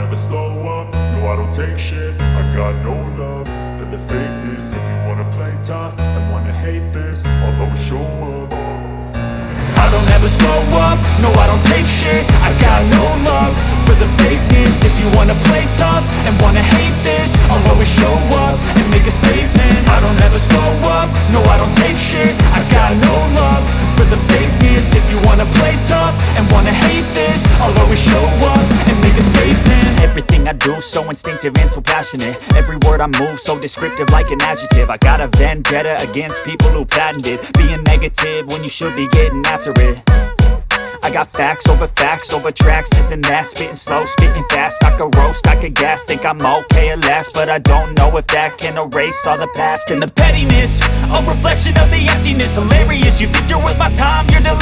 never slow up, no I don't take shit. I got no love for the fakeness. If you wanna play tough and wanna hate this, I'll always show up. I don't ever slow up, no I don't take shit. I got no love for the fakeness. If you wanna play tough and wanna hate this, I'll always show up and make a statement. I don't ever slow up, no I don't take shit. I got no love for the fakeness. If you wanna play tough and wanna hate this, I'll always show up and make a statement. Everything I do so instinctive and so passionate. Every word I move so descriptive like an adjective. I got a vendetta against people who patented being negative when you should be getting after it. I got facts over tracks, this and that. Spitting slow, spitting fast. I could roast, I could gas. Think I'm okay at last, but I don't know if that can erase all the past. And the pettiness, a reflection of the emptiness. Hilarious, you think you're worth my time, you're delirious.